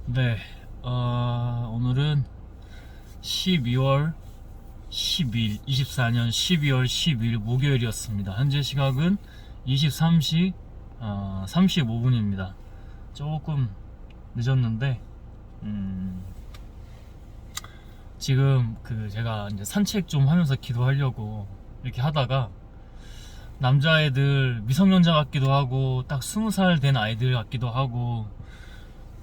네, 오늘은 12월 10일, 24년 12월 10일 목요일이었습니다. 현재 시각은 23시 35분입니다. 조금 늦었는데, 지금 제가 이제 산책 좀 하면서 기도하려고 이렇게 하다가 남자애들 미성년자 같기도 하고 딱 20살 된 아이들 같기도 하고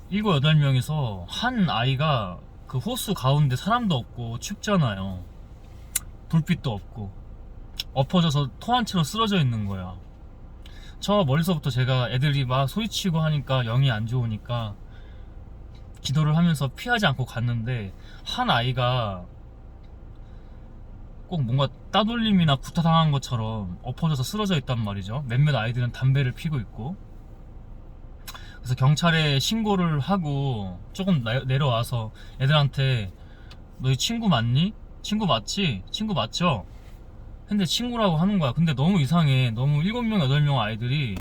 7, 8명이서 한 아이가 그 호수 가운데 사람도 없고 춥잖아요. 불빛도 없고 엎어져서 토 한 채로 쓰러져 있는 거야. 저 멀리서부터 제가 애들이 막 소리치고 하니까 영이 안 좋으니까 기도를 하면서 피하지 않고 갔는데 한 아이가 꼭 뭔가 따돌림이나 구타당한 것처럼 엎어져서 쓰러져 있단 말이죠. 몇몇 아이들은 담배를 피고 있고. 그래서 경찰에 신고를 하고 조금 내려와서 애들한테 너희 친구 맞니? 친구 맞지? 친구 맞죠? 근데 친구라고 하는 거야. 근데 너무 이상해. 너무 7명, 8명 아이들이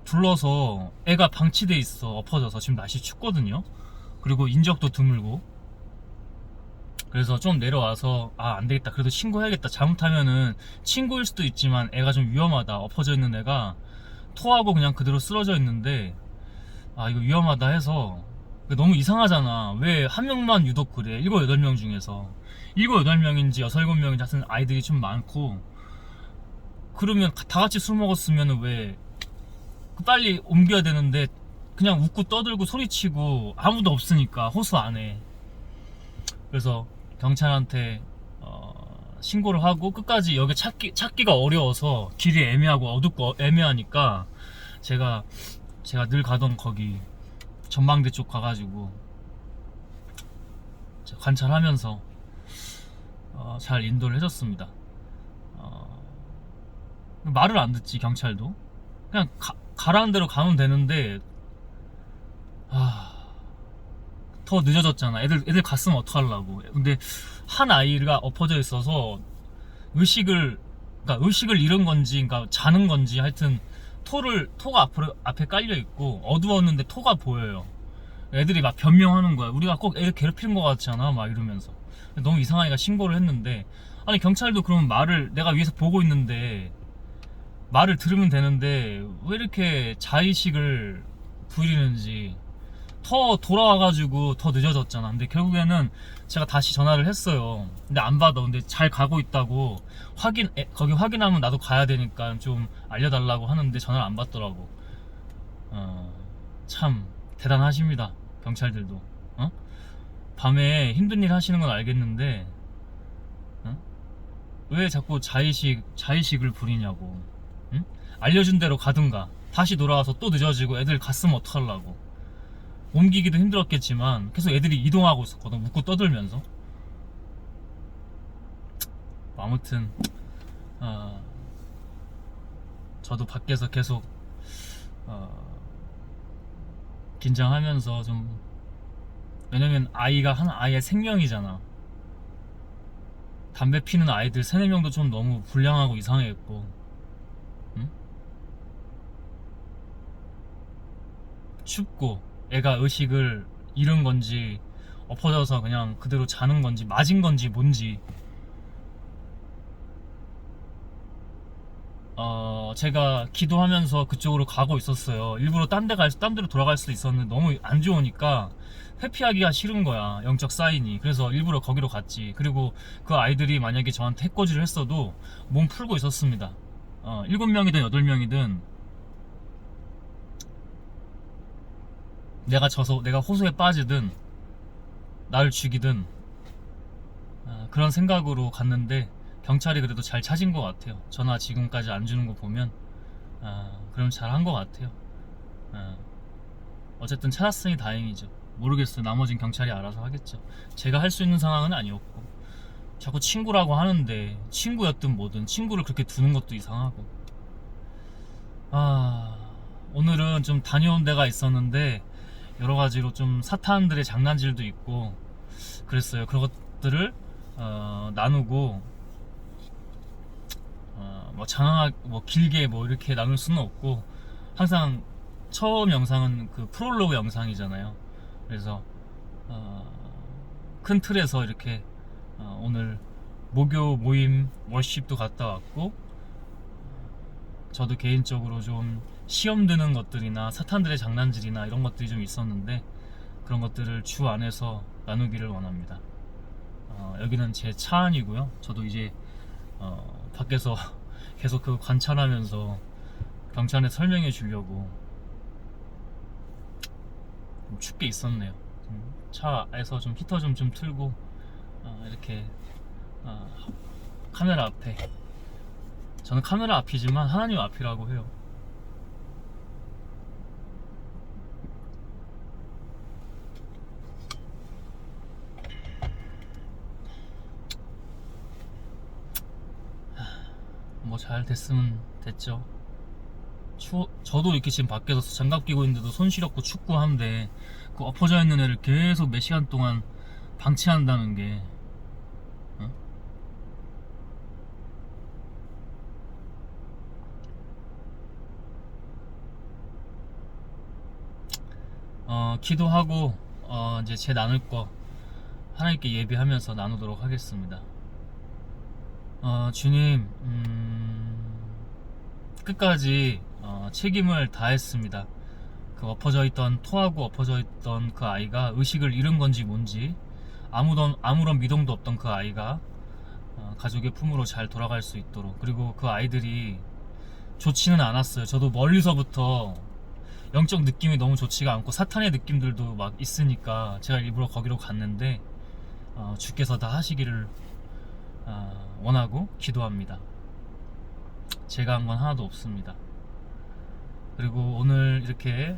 불러서 애가 방치돼 있어. 엎어져서. 지금 날씨 춥거든요. 그리고 인적도 드물고. 그래서 좀 내려와서 안 되겠다. 그래도 신고해야겠다. 잘못하면은 친구일 수도 있지만 애가 좀 위험하다. 엎어져 있는 애가 토하고 그냥 그대로 쓰러져 있는데 이거 위험하다 해서. 너무 이상하잖아. 왜 한 명만 유독 그래? 7, 8명 중에서 7, 8명인지 6, 7명인지 하여튼 아이들이 좀 많고, 그러면 다 같이 술 먹었으면 왜 빨리 옮겨야 되는데 그냥 웃고 떠들고 소리치고 아무도 없으니까 호수 안에. 그래서 경찰한테 신고를 하고 끝까지 여기 찾기가 어려워서 길이 애매하고 어둡고 애매하니까 제가 늘 가던 거기 전망대 쪽 가가지고 관찰하면서 잘 인도를 해줬습니다. 말을 안 듣지 경찰도. 그냥 가라는 대로 가면 되는데 더 늦어졌잖아. 애들 갔으면 어떡하려고. 근데 한 아이가 엎어져 있어서 의식을 잃은 건지, 그러니까 자는 건지, 하여튼 토가 앞에 깔려 있고 어두웠는데 토가 보여요. 애들이 막 변명하는 거야. 우리가 꼭 애들 괴롭히는 것 같지 않아? 막 이러면서. 너무 이상하니까 신고를 했는데, 아니 경찰도 그러면 말을, 내가 위에서 보고 있는데 말을 들으면 되는데 왜 이렇게 자의식을 부리는지. 더 돌아와가지고 더 늦어졌잖아. 근데 결국에는 제가 다시 전화를 했어요. 근데 안 받아. 근데 잘 가고 있다고 거기 확인하면 나도 가야 되니까 좀 알려달라고 하는데 전화를 안 받더라고. 참 대단하십니다, 경찰들도. 밤에 힘든 일 하시는 건 알겠는데 왜 자꾸 자의식을 부리냐고. 응? 알려준 대로 가든가. 다시 돌아와서 또 늦어지고 애들 갔으면 어떡하려고. 옮기기도 힘들었겠지만 계속 애들이 이동하고 있었거든. 웃고 떠들면서. 아무튼 저도 밖에서 계속 긴장하면서 좀. 왜냐면 아이가 아이의 생명이잖아. 담배 피는 아이들 3, 4명도 좀 너무 불량하고 이상했고. 응? 춥고 애가 의식을 잃은 건지 엎어져서 그냥 그대로 자는 건지 맞은 건지 뭔지. 제가 기도하면서 그쪽으로 가고 있었어요. 일부러 딴 데로 돌아갈 수도 있었는데 너무 안 좋으니까 회피하기가 싫은 거야, 영적 사인이. 그래서 일부러 거기로 갔지. 그리고 그 아이들이 만약에 저한테 해코지를 했어도 몸 풀고 있었습니다. 7명이든 8명이든 내가 호수에 빠지든 나를 죽이든 그런 생각으로 갔는데 경찰이 그래도 잘 찾은 것 같아요. 전화 지금까지 안 주는 거 보면 그럼 잘한 것 같아요. 어쨌든 찾았으니 다행이죠. 모르겠어요. 나머진 경찰이 알아서 하겠죠. 제가 할 수 있는 상황은 아니었고. 자꾸 친구라고 하는데 친구였든 뭐든 친구를 그렇게 두는 것도 이상하고. 오늘은 좀 다녀온 데가 있었는데 여러 가지로 좀 사탄들의 장난질도 있고 그랬어요. 그런 것들을 나누고 뭐 길게 뭐 이렇게 나눌 수는 없고, 항상 처음 영상은 그 프롤로그 영상이잖아요. 그래서 큰 틀에서 이렇게 오늘 목요 모임 월십도 갔다 왔고, 저도 개인적으로 좀 시험 드는 것들이나 사탄들의 장난질이나 이런 것들이 좀 있었는데, 그런 것들을 주 안에서 나누기를 원합니다. 여기는 제 차 안이고요. 저도 이제 밖에서 계속 그 관찰하면서 경찰에 설명해 주려고. 좀 춥게 있었네요. 차에서 좀 히터 좀 틀고 이렇게 카메라 앞에, 저는 카메라 앞이지만 하나님 앞이라고 해요. 뭐 잘 됐으면 됐죠. 저도 이렇게 지금 밖에서 장갑 끼고 있는데도 손 시렵고 춥고 한데, 그 엎어져 있는 애를 계속 몇 시간 동안 방치한다는 게, 기도하고 이제 제 나눌 거 하나님께 예비하면서 나누도록 하겠습니다. 주님, 끝까지 책임을 다했습니다. 그 토하고 엎어져 있던 그 아이가 의식을 잃은 건지 뭔지, 아무런 미동도 없던 그 아이가 가족의 품으로 잘 돌아갈 수 있도록. 그리고 그 아이들이 좋지는 않았어요. 저도 멀리서부터 영적 느낌이 너무 좋지가 않고 사탄의 느낌들도 막 있으니까 제가 일부러 거기로 갔는데, 주께서 다 하시기를 원하고 기도합니다. 제가 한 건 하나도 없습니다. 그리고 오늘 이렇게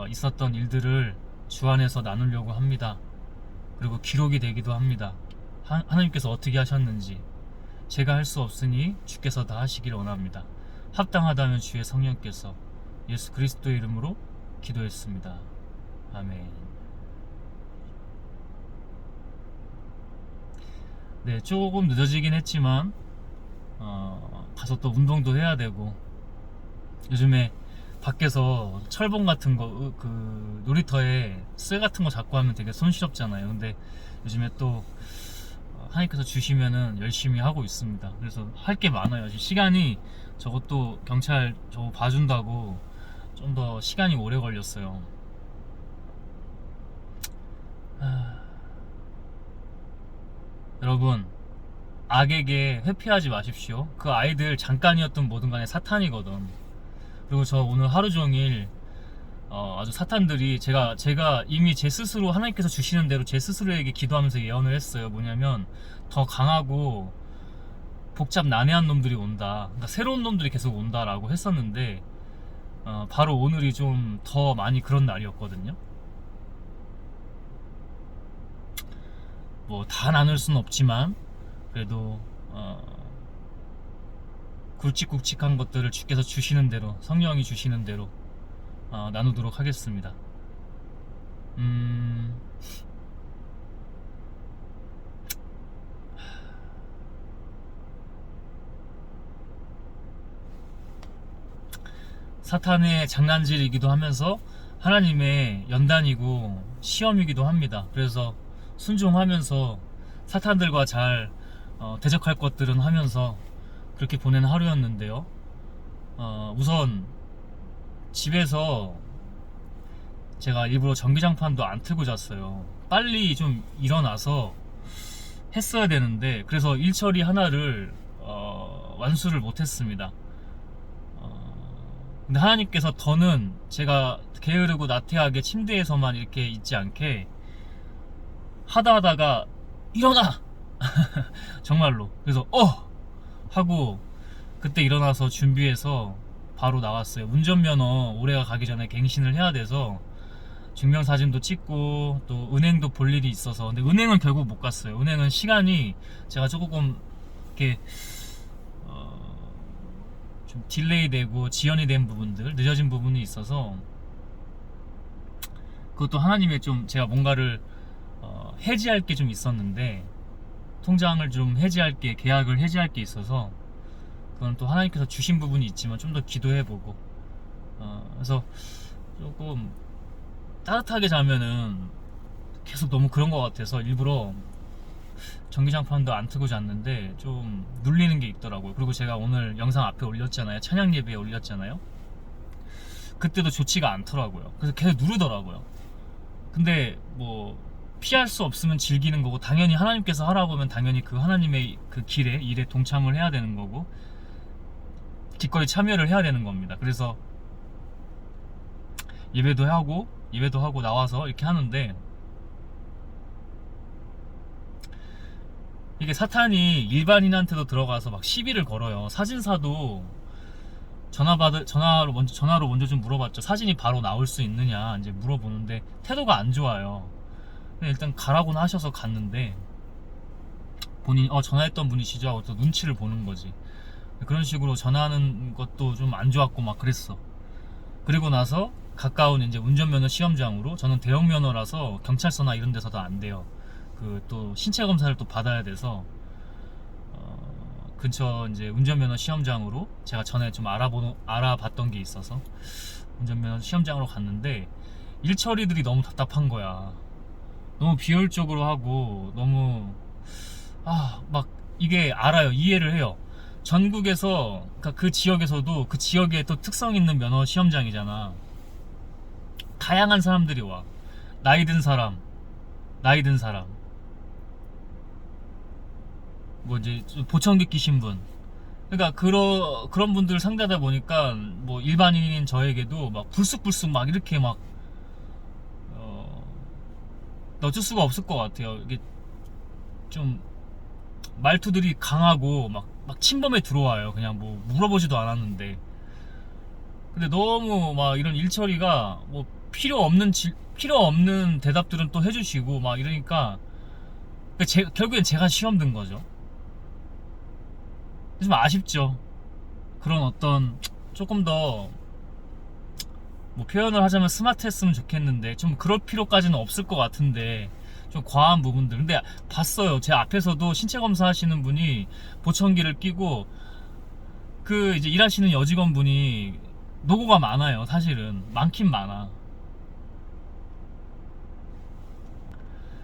있었던 일들을 주 안에서 나누려고 합니다. 그리고 기록이 되기도 합니다. 하나님께서 어떻게 하셨는지. 제가 할 수 없으니 주께서 다 하시기를 원합니다. 합당하다면 주의 성령께서. 예수 그리스도의 이름으로 기도했습니다. 아멘. 네, 조금 늦어지긴 했지만 가서 또 운동도 해야 되고, 요즘에 밖에서 철봉 같은 거, 그 놀이터에 쇠 같은 거 잡고 하면 되게 손시렵잖아요. 근데 요즘에 또 하나님께서 주시면은 열심히 하고 있습니다. 그래서 할 게 많아요. 시간이, 저것도 경찰 저거 봐준다고 좀 더 시간이 오래 걸렸어요. 여러분, 악에게 회피하지 마십시오. 그 아이들 잠깐이었든 뭐든 간에 사탄이거든. 그리고 저 오늘 하루 종일 아주 사탄들이, 제가 이미 제 스스로 하나님께서 주시는 대로 제 스스로에게 기도하면서 예언을 했어요. 뭐냐면, 더 강하고 복잡 난해한 놈들이 온다, 그러니까 새로운 놈들이 계속 온다라고 했었는데, 바로 오늘이 좀 더 많이 그런 날이었거든요. 뭐 다 나눌 순 없지만 그래도 굵직굵직한 것들을 주께서 주시는 대로, 성령이 주시는 대로 나누도록 하겠습니다. 사탄의 장난질이기도 하면서 하나님의 연단이고 시험이기도 합니다. 그래서 순종하면서 사탄들과 잘 대적할 것들은 하면서 그렇게 보낸 하루였는데요. 우선 집에서 제가 일부러 전기장판도 안 틀고 잤어요. 빨리 좀 일어나서 했어야 되는데, 그래서 일처리 하나를 완수를 못했습니다. 근데 하나님께서 더는 제가 게으르고 나태하게 침대에서만 이렇게 있지 않게 하다가 일어나! 정말로. 그래서 하고 그때 일어나서 준비해서 바로 나왔어요. 운전면허 올해가 가기 전에 갱신을 해야 돼서 증명사진도 찍고 또 은행도 볼 일이 있어서. 근데 은행은 결국 못 갔어요. 은행은 시간이, 제가 조금 이렇게 좀 딜레이 되고 지연이 된 부분들, 늦어진 부분이 있어서, 그것도 하나님의 좀, 제가 뭔가를 해지할 게 좀 있었는데, 통장을 좀 해지할 게, 계약을 해지할 게 있어서, 그건 또 하나님께서 주신 부분이 있지만 좀 더 기도해보고, 그래서 조금 따뜻하게 자면은 계속 너무 그런 것 같아서 일부러 전기장판도 안 트고 잤는데 좀 눌리는 게 있더라고요. 그리고 제가 오늘 영상 앞에 올렸잖아요. 찬양 예배에 올렸잖아요. 그때도 좋지가 않더라고요. 그래서 계속 누르더라고요. 근데 뭐 피할 수 없으면 즐기는 거고, 당연히 하나님께서 하라고 하면 당연히 그 하나님의 그 길에, 일에 동참을 해야 되는 거고, 기꺼이 참여를 해야 되는 겁니다. 그래서 예배도 하고 나와서 이렇게 하는데, 이게 사탄이 일반인한테도 들어가서 막 시비를 걸어요. 사진사도 전화로 먼저 좀 물어봤죠. 사진이 바로 나올 수 있느냐 이제 물어보는데 태도가 안 좋아요. 일단 가라고는 하셔서 갔는데, 본인 전화했던 분이시죠 하고 또 눈치를 보는 거지. 그런 식으로 전화하는 것도 좀 안 좋았고 막 그랬어. 그리고 나서 가까운 이제 운전면허 시험장으로, 저는 대형 면허라서 경찰서나 이런 데서도 안 돼요. 그 또 신체 검사를 또 받아야 돼서 근처 이제 운전면허 시험장으로, 제가 전에 좀 알아봤던 게 있어서 운전면허 시험장으로 갔는데, 일처리들이 너무 답답한 거야. 너무 비효율적으로 하고, 너무 막 이게 알아요. 이해를 해요. 전국에서, 그러니까 그 지역에서도 그 지역에 또 특성 있는 면허 시험장이잖아. 다양한 사람들이 와. 나이 든 사람, 뭐 이제 보청기 끼신 분. 그러니까 그런 분들 상대하다 보니까 뭐 일반인인 저에게도 막 불쑥불쑥 막 이렇게 막 어쩔 수가 없을 것 같아요. 이게 좀 말투들이 강하고 막 침범에 들어와요. 그냥 뭐 물어보지도 않았는데. 근데 너무 막 이런 일처리가 뭐 필요 없는 대답들은 또 해주시고 막 이러니까, 결국엔 제가 시험 든 거죠. 좀 아쉽죠. 그런 어떤 조금 더 뭐 표현을 하자면 스마트했으면 좋겠는데, 좀 그럴 필요까지는 없을 것 같은데 좀 과한 부분들. 근데 봤어요. 제 앞에서도 신체 검사 하시는 분이 보청기를 끼고, 그 이제 일하시는 여직원분이 노고가 많아요. 사실은 많긴 많아.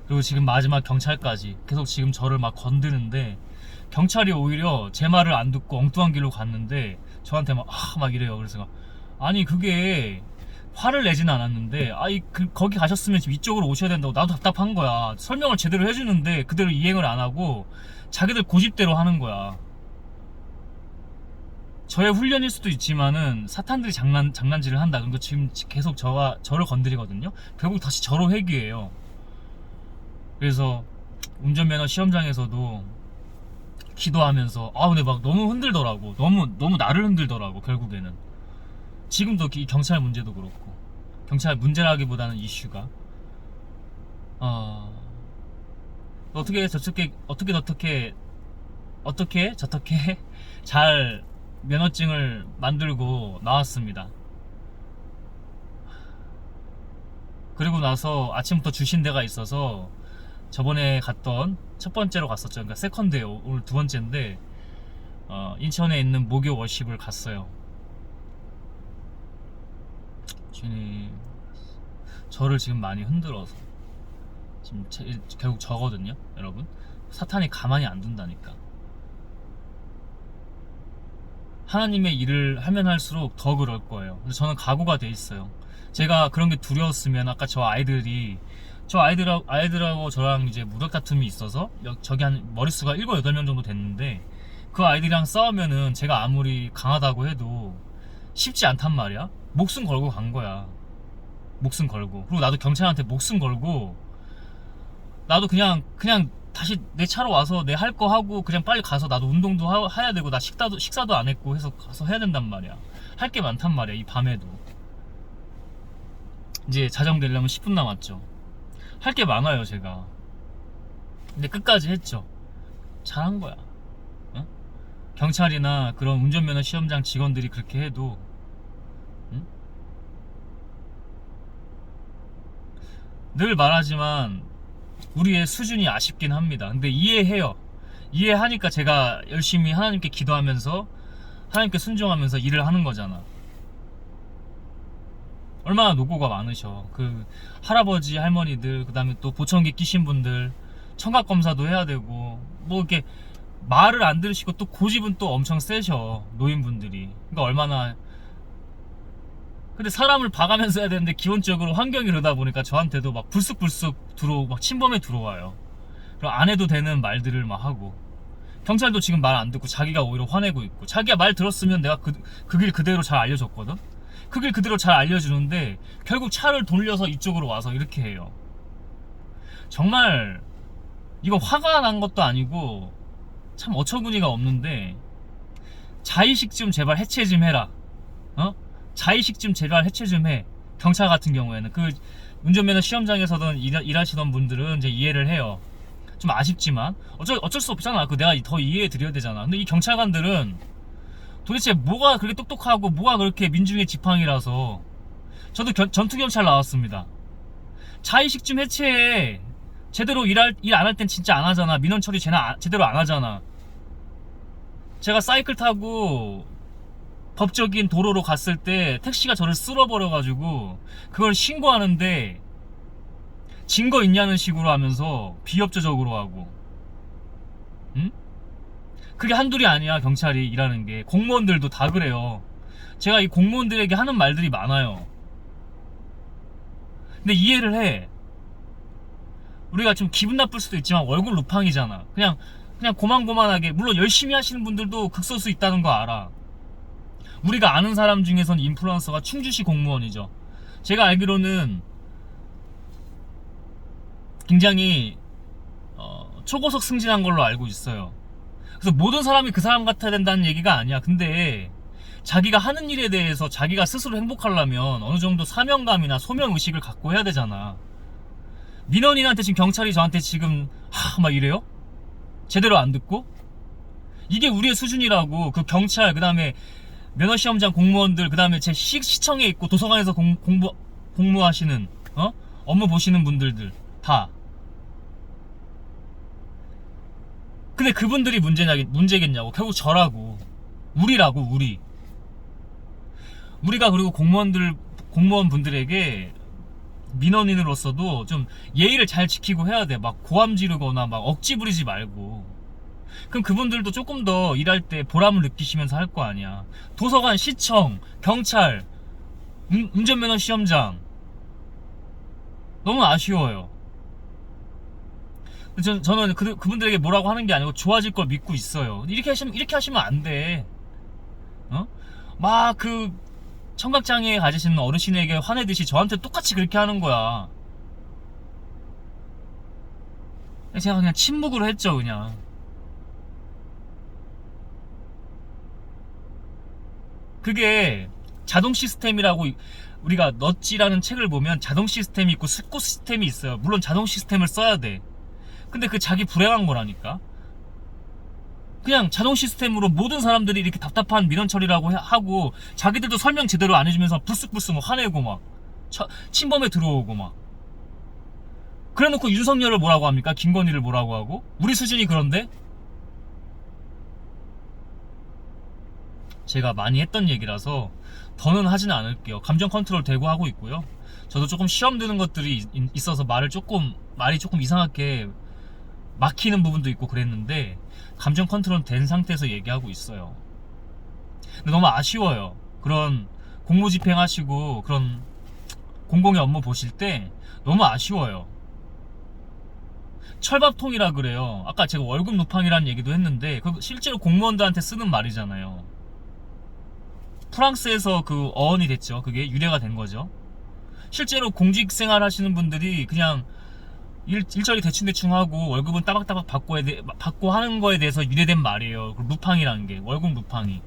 그리고 지금 마지막 경찰까지 계속 지금 저를 막 건드는데, 경찰이 오히려 제 말을 안 듣고 엉뚱한 길로 갔는데 저한테 막 이래요. 그래서 아니 그게 화를 내진 않았는데, 거기 가셨으면 지금 이쪽으로 오셔야 된다고. 나도 답답한 거야. 설명을 제대로 해주는데 그대로 이행을 안 하고 자기들 고집대로 하는 거야. 저의 훈련일 수도 있지만은 사탄들이 장난질을 한다. 그리고 지금 계속 저를 건드리거든요. 결국 다시 저로 회귀해요. 그래서 운전면허 시험장에서도 기도하면서 근데 막 너무 흔들더라고. 너무 나를 흔들더라고. 결국에는 지금도 이 경찰 문제도 그렇고, 경찰 문제라기보다는 이슈가 어떻게 저렇게 잘 면허증을 만들고 나왔습니다. 그리고 나서 아침부터 주신 데가 있어서 저번에 갔던 첫 번째로 갔었죠. 그러니까 세컨드예요. 오늘 두 번째인데 인천에 있는 모교 워십을 갔어요. 주님, 저를 지금 많이 흔들어서 지금 결국 저거든요, 여러분. 사탄이 가만히 안 둔다니까. 하나님의 일을 하면 할수록 더 그럴 거예요. 그래서 저는 각오가 돼 있어요. 제가 그런 게 두려웠으면 아까 아이들하고 저랑 이제 무력 다툼이 있어서 저기 한 머릿수가 7, 8명 정도 됐는데, 그 아이들이랑 싸우면은 제가 아무리 강하다고 해도 쉽지 않단 말이야. 목숨 걸고 간 거야. 목숨 걸고. 그리고 나도 경찰한테 목숨 걸고, 나도 그냥 다시 내 차로 와서 내 할 거 하고 그냥 빨리 가서, 나도 운동도 해야 되고, 나 식사도 안 했고 해서 가서 해야 된단 말이야. 할 게 많단 말이야. 이 밤에도 이제 자정되려면 10분 남았죠. 할 게 많아요 제가. 근데 끝까지 했죠. 잘한 거야. 응? 경찰이나 그런 운전면허 시험장 직원들이 그렇게 해도, 응? 늘 말하지만 우리의 수준이 아쉽긴 합니다. 근데 이해해요. 이해하니까 제가 열심히 하나님께 기도하면서, 하나님께 순종하면서 일을 하는 거잖아. 얼마나 노고가 많으셔. 그 할아버지 할머니들, 그 다음에 또 보청기 끼신 분들 청각 검사도 해야 되고, 뭐 이렇게 말을 안 들으시고 또 고집은 또 엄청 세셔, 노인분들이. 그러니까 얼마나. 근데 사람을 봐가면서 해야 되는데 기본적으로 환경이 그러다 보니까 저한테도 막 불쑥불쑥 들어오고 막 침범에 들어와요. 그럼 안 해도 되는 말들을 막 하고, 경찰도 지금 말 안 듣고 자기가 오히려 화내고 있고, 자기가 말 들었으면 내가 그 길 그대로 잘 알려줬거든. 그 길 그대로 잘 알려주는데 결국 차를 돌려서 이쪽으로 와서 이렇게 해요. 정말 이거 화가 난 것도 아니고 참 어처구니가 없는데, 자의식 좀 제발 해체 좀 해라. 어? 자의식 좀 제발 해체 좀 해. 경찰 같은 경우에는 그 운전면허 시험장에서든 일하시던 분들은 이제 이해를 해요. 좀 아쉽지만 어쩔 수 없잖아. 그 내가 더 이해해 드려야 되잖아. 근데 이 경찰관들은 도대체 뭐가 그렇게 똑똑하고 뭐가 그렇게 민중의 지팡이라서. 저도 전투경찰 나왔습니다. 자의식 좀 해체해. 제대로 일 안 할 땐 진짜 안 하잖아. 민원 처리 제대로 안 하잖아. 제가 사이클 타고 법적인 도로로 갔을 때 택시가 저를 쓸어버려가지고 그걸 신고하는데 증거 있냐는 식으로 하면서 비협조적으로 하고. 응? 그게 한둘이 아니야. 경찰이 일하는 게. 공무원들도 다 그래요. 제가 이 공무원들에게 하는 말들이 많아요. 근데 이해를 해. 우리가 좀 기분 나쁠 수도 있지만 월급 루팡이잖아. 그냥 고만고만하게. 물론 열심히 하시는 분들도 극소수 있다는 거 알아. 우리가 아는 사람 중에선 인플루언서가 충주시 공무원이죠. 제가 알기로는 굉장히 초고속 승진한 걸로 알고 있어요. 그래서 모든 사람이 그 사람 같아야 된다는 얘기가 아니야. 근데 자기가 하는 일에 대해서 자기가 스스로 행복하려면 어느 정도 사명감이나 소명의식을 갖고 해야 되잖아. 민원인한테 지금 경찰이 저한테 지금 막 이래요? 제대로 안 듣고? 이게 우리의 수준이라고. 그 경찰, 그 다음에 면허시험장 공무원들, 그 다음에 제 시청에 있고 도서관에서 공무하시는 업무 보시는 분들들 다. 근데 그분들이 문제겠냐고. 결국 저라고. 우리라고. 우리가. 그리고 공무원분들에게 민원인으로서도 좀 예의를 잘 지키고 해야 돼. 막 고함 지르거나 막 억지 부리지 말고. 그럼 그분들도 조금 더 일할 때 보람을 느끼시면서 할 거 아니야. 도서관, 시청, 경찰, 운전면허 시험장. 너무 아쉬워요. 저는 그분들에게 뭐라고 하는 게 아니고 좋아질 걸 믿고 있어요. 이렇게 하시면 안 돼. 막 청각장애 가지신 어르신에게 화내듯이 저한테 똑같이 그렇게 하는 거야. 제가 그냥 침묵으로 했죠, 그냥. 그게 자동 시스템이라고. 우리가 넛지라는 책을 보면 자동 시스템이 있고 스코 시스템이 있어요. 물론 자동 시스템을 써야 돼. 근데 그 자기 불행한 거라니까. 그냥 자동 시스템으로 모든 사람들이 이렇게 답답한 민원 처리라고 하고 자기들도 설명 제대로 안 해주면서 불쑥불쑥 화내고 막 침범에 들어오고 막. 그래놓고 윤석열을 뭐라고 합니까? 김건희를 뭐라고 하고? 우리 수준이 그런데? 제가 많이 했던 얘기라서 더는 하지는 않을게요. 감정 컨트롤 되고 하고 있고요. 저도 조금 시험 드는 것들이 있어서 말이 조금 이상하게 막히는 부분도 있고 그랬는데 감정 컨트롤 된 상태에서 얘기하고 있어요. 근데 너무 아쉬워요. 그런 공무집행 하시고 그런 공공의 업무 보실 때 너무 아쉬워요. 철밥통이라 그래요. 아까 제가 월급 루팡이라는 얘기도 했는데 실제로 공무원들한테 쓰는 말이잖아요. 프랑스에서 그 어원이 됐죠. 그게 유래가 된 거죠. 실제로 공직생활 하시는 분들이 그냥 일처리 대충 하고 월급은 따박따박 받고 하는 거에 대해서 유래된 말이에요. 루팡이라는 게. 월급 루팡이.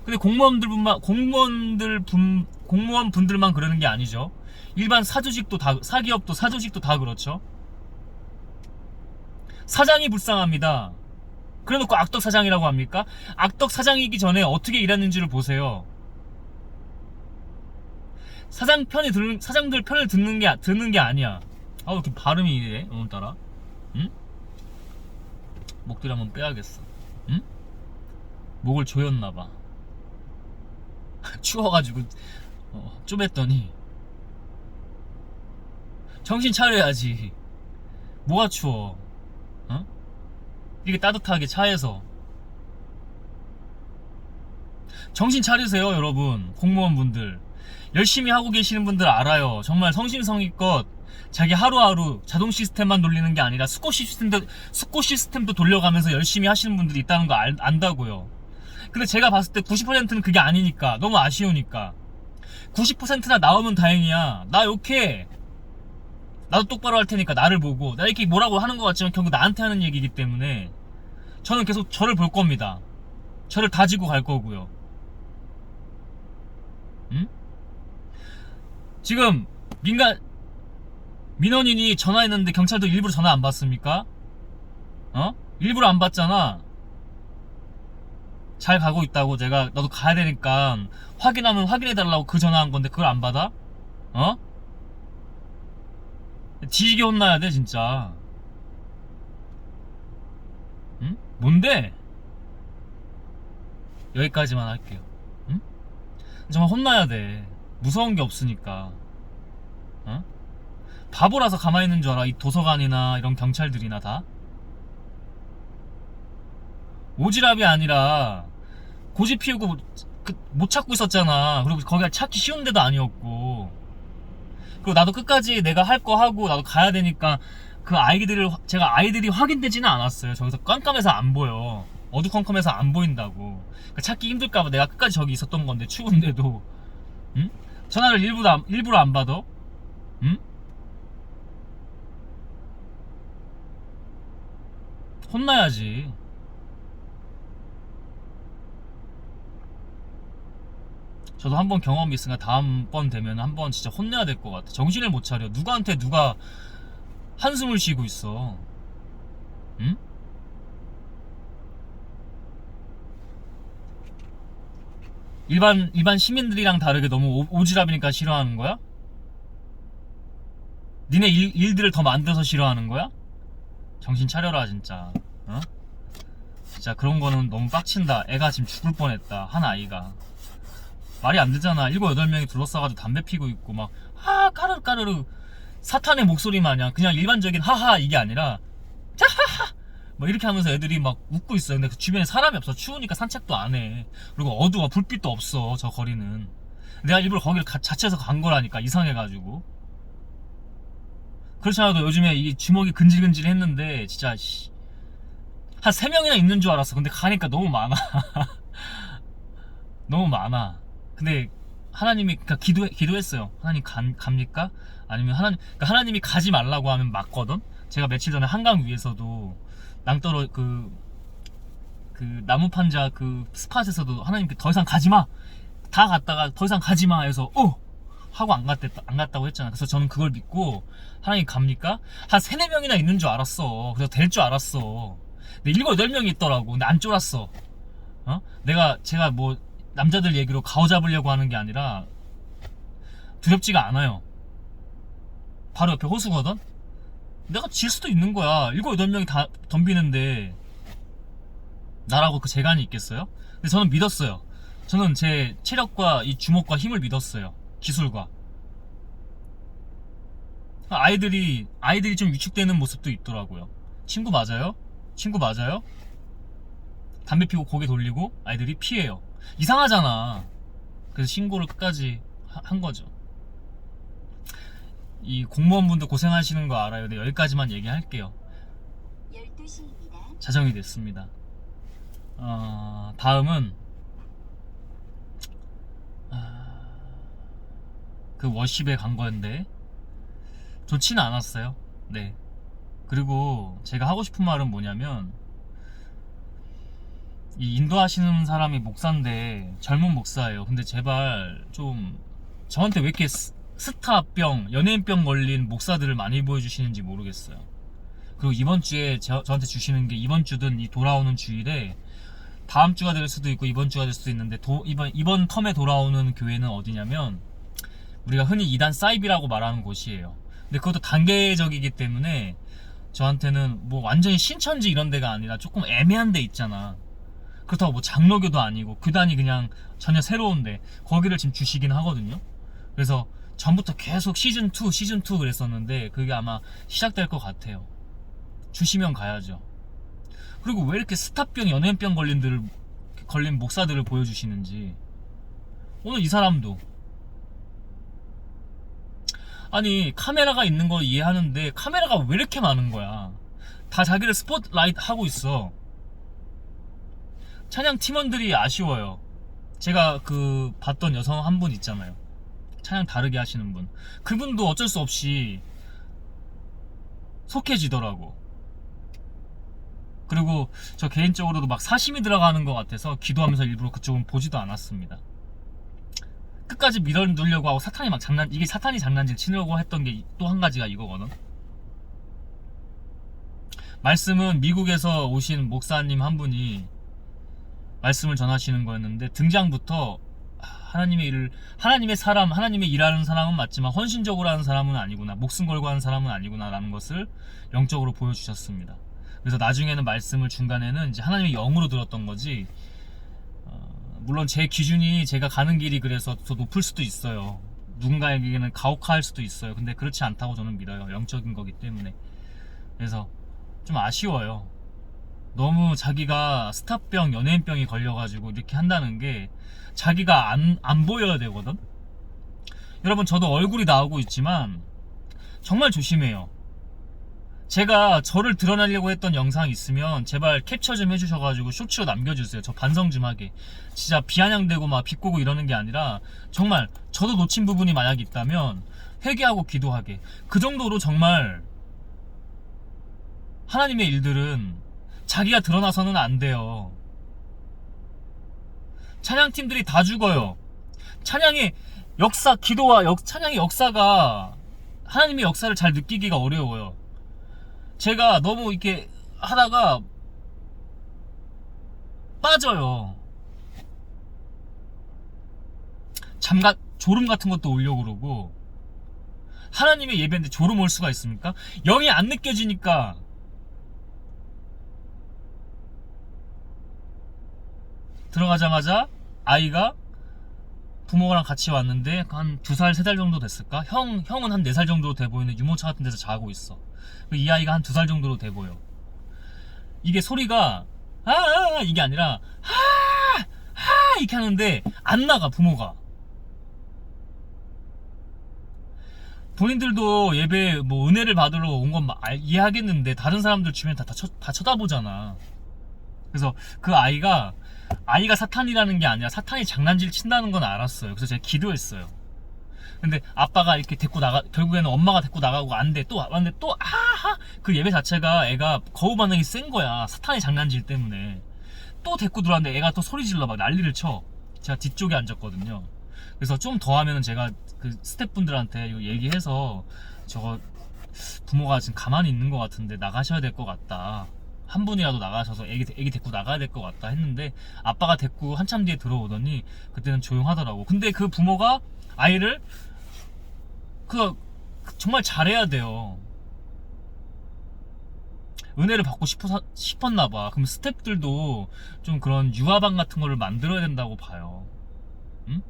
근데 공무원분들만 그러는 게 아니죠. 일반 사기업도 사조직도 다 그렇죠. 사장이 불쌍합니다. 그래놓고 악덕 사장이라고 합니까? 악덕 사장이기 전에 어떻게 일했는지를 보세요. 사장들 편을 듣는 게 아니야. 왜 이렇게 발음이 이래 오늘따라. 응? 목도리 한번 빼야겠어. 응? 목을 조였나봐. 추워가지고 좀 했더니 정신 차려야지. 뭐가 추워? 어? 이게 따뜻하게 차에서 정신 차리세요, 여러분. 공무원분들 열심히 하고 계시는 분들 알아요. 정말 성심성의껏 자기 하루하루 자동 시스템만 돌리는 게 아니라 숙고 시스템도 돌려가면서 열심히 하시는 분들이 있다는 거 안다고요. 근데 제가 봤을 때 90%는 그게 아니니까 너무 아쉬우니까 90%나 나오면 다행이야. 나 욕해. 나도 똑바로 할 테니까 나를 보고. 나 이렇게 뭐라고 하는 것 같지만 결국 나한테 하는 얘기이기 때문에 저는 계속 저를 볼 겁니다. 저를 다지고 갈 거고요. 응? 지금 민원인이 전화했는데 경찰도 일부러 전화 안 받습니까? 일부러 안 받잖아. 잘 가고 있다고 내가 너도 가야 되니까 확인하면 확인해달라고 그 전화한 건데 그걸 안 받아? 뒤지게 혼나야 돼 진짜. 응? 뭔데? 여기까지만 할게요. 응? 정말 혼나야 돼. 무서운 게 없으니까. 바보라서 가만히 있는 줄 알아? 이 도서관이나 이런 경찰들이나 다? 오지랖이 아니라 고집 피우고 못 찾고 있었잖아. 그리고 거기가 찾기 쉬운 데도 아니었고. 그리고 나도 끝까지 내가 할 거 하고 나도 가야 되니까 제가 아이들이 확인되지는 않았어요. 저기서 깜깜해서 안 보여. 어두컴컴해서 안 보인다고. 그러니까 찾기 힘들까봐 내가 끝까지 저기 있었던 건데, 추운데도. 응? 전화를 일부러 안 받아? 응? 혼나야지. 저도 한번 경험이 있으니까 다음번 되면 한번 진짜 혼내야 될 것 같아. 정신을 못 차려. 누구한테 누가 한숨을 쉬고 있어. 응? 일반 시민들이랑 다르게 너무 오지랖이니까 싫어하는 거야? 니네 일들을 더 만들어서 싫어하는 거야? 정신 차려라 진짜. 진짜 그런 거는 너무 빡친다. 애가 지금 죽을 뻔했다. 한 아이가. 말이 안 되잖아. 7, 8명이 둘러싸가지고 담배 피고 있고 막 까르르 까르르 사탄의 목소리 마냥 그냥 일반적인 하하 이게 아니라 자하하 뭐 이렇게 하면서 애들이 막 웃고 있어. 근데 그 주변에 사람이 없어. 추우니까 산책도 안 해. 그리고 어두워. 불빛도 없어. 저 거리는. 내가 일부러 거기를 자체해서 간 거라니까. 이상해가지고. 그렇지 않아도 요즘에 이 주먹이 근질근질 했는데 진짜 한 3명이나 있는 줄 알았어. 근데 가니까 너무 많아. 너무 많아. 근데 하나님이 그러니까 기도했어요. 하나님 갑니까? 아니면 그러니까 하나님이 가지 말라고 하면 맞거든. 제가 며칠 전에 한강 위에서도 낭떠러 그 나무 판자 그 스팟에서도 하나님께 더 이상 가지 마. 다 갔다가 더 이상 가지 마 해서 하고 안 갔다고 했잖아. 그래서 저는 그걸 믿고 하나님 갑니까? 한 3, 4명이나 있는 줄 알았어. 그래서 될 줄 알았어. 근데 7, 8명이 있더라고. 근데 안 쫄았어. 제가 뭐 남자들 얘기로 가오 잡으려고 하는 게 아니라 두렵지가 않아요. 바로 옆에 호수거든? 내가 질 수도 있는 거야. 7, 8명이 다 덤비는데 나라고 그 재간이 있겠어요? 근데 저는 믿었어요. 저는 제 체력과 이 주먹과 힘을 믿었어요. 기술과. 아이들이 좀 위축되는 모습도 있더라고요. 친구 맞아요? 친구 맞아요? 담배 피고 고개 돌리고 아이들이 피해요. 이상하잖아. 그래서 신고를 끝까지 한 거죠. 이 공무원분들 고생하시는 거 알아요. 근데 여기까지만 얘기할게요. 12시입니다. 자정이 됐습니다. 다음은 그 워십에 간 건데 좋지는 않았어요. 네. 그리고 제가 하고 싶은 말은 뭐냐면, 이 인도하시는 사람이 목사인데 젊은 목사예요. 근데 제발 좀 저한테 왜 이렇게 스타병, 연예인병 걸린 목사들을 많이 보여주시는지 모르겠어요. 그리고 이번 주에 저한테 주시는 게, 이번 주든 이 돌아오는 주일에 다음 주가 될 수도 있고 이번 주가 될 수도 있는데, 이번 텀에 돌아오는 교회는 어디냐면 우리가 흔히 이단 사이비라고 말하는 곳이에요. 근데 그것도 단계적이기 때문에 저한테는 뭐 완전히 신천지 이런 데가 아니라 조금 애매한 데 있잖아. 그렇다고 뭐 장로교도 아니고 교단이 그냥 전혀 새로운데 거기를 지금 주시긴 하거든요. 그래서 전부터 계속 시즌2 그랬었는데 그게 아마 시작될 것 같아요. 주시면 가야죠. 그리고 왜 이렇게 스타병, 연예인병 걸린 목사들을 보여주시는지. 오늘 이 사람도 아니 카메라가 있는 거 이해하는데 카메라가 왜 이렇게 많은 거야. 다 자기를 스포트라이트 하고 있어. 찬양 팀원들이 아쉬워요. 제가 그 봤던 여성 한 분 있잖아요. 찬양 다르게 하시는 분. 그분도 어쩔 수 없이 속해지더라고. 그리고 저 개인적으로도 막 사심이 들어가는 것 같아서 기도하면서 일부러 그쪽은 보지도 않았습니다. 끝까지 밀어누려고 하고 사탄이 막 이게 사탄이 장난질 치려고 했던 게 또 한 가지가 이거거든. 말씀은 미국에서 오신 목사님 한 분이 말씀을 전하시는 거였는데 등장부터 하나님의 사람, 하나님의 일하는 사람은 맞지만 헌신적으로 하는 사람은 아니구나, 목숨 걸고 하는 사람은 아니구나 라는 것을 영적으로 보여주셨습니다. 그래서 나중에는 말씀을 중간에는 이제 하나님의 영으로 들었던 거지, 물론 제 기준이 제가 가는 길이 그래서 더 높을 수도 있어요. 누군가에게는 가혹할 수도 있어요. 근데 그렇지 않다고 저는 믿어요. 영적인 거기 때문에. 그래서 좀 아쉬워요. 너무 자기가 스타병, 연예인병이 걸려가지고 이렇게 한다는 게 자기가 안 보여야 되거든. 여러분, 저도 얼굴이 나오고 있지만 정말 조심해요. 제가 저를 드러내려고 했던 영상 있으면 제발 캡처 좀 해주셔가지고 쇼츠로 남겨주세요. 저 반성 좀 하게. 진짜 비아냥대고 막 비꼬고 이러는 게 아니라 정말 저도 놓친 부분이 만약 있다면 회개하고 기도하게. 그 정도로 정말 하나님의 일들은 자기가 드러나서는 안 돼요. 찬양팀들이 다 죽어요. 찬양의 역사, 찬양의 역사가 하나님의 역사를 잘 느끼기가 어려워요. 제가 너무 이렇게 하다가 빠져요. 졸음 같은 것도 오려고 그러고. 하나님의 예배인데 졸음 올 수가 있습니까? 영이 안 느껴지니까. 들어가자마자 아이가 부모랑 같이 왔는데 한 2살, 3살 정도 됐을까? 형은 한 4살 정도 돼 보이는 유모차 같은 데서 자고 있어. 이 아이가 한 2살 정도로 돼 보여. 이게 소리가 이게 아니라 이렇게 하는데 안 나가, 부모가. 본인들도 예배 뭐 은혜를 받으러 온 건 이해하겠는데 다른 사람들 주변 다 쳐다보잖아. 그래서 그 아이가 사탄이라는 게 아니라 사탄이 장난질 친다는 건 알았어요. 그래서 제가 기도했어요. 근데 아빠가 이렇게 결국에는 엄마가 데리고 나가고 안 돼. 또 왔는데 또 그 예배 자체가 애가 거부 반응이 센 거야. 사탄이 장난질 때문에. 또 데리고 들어왔는데 애가 또 소리 질러 막 난리를 쳐. 제가 뒤쪽에 앉았거든요. 그래서 좀 더 하면은 제가 그 스태프분들한테 이거 얘기해서 저거 부모가 지금 가만히 있는 것 같은데 나가셔야 될 것 같다. 한 분이라도 나가셔서 애기 데리고 나가야 될 것 같다 했는데 아빠가 데리고 한참 뒤에 들어오더니 그때는 조용하더라고. 근데 그 부모가 아이를 정말 잘해야 돼요. 은혜를 받고 싶었나봐. 그럼 스태프들도 좀 그런 유아반 같은 거를 만들어야 된다고 봐요. 응?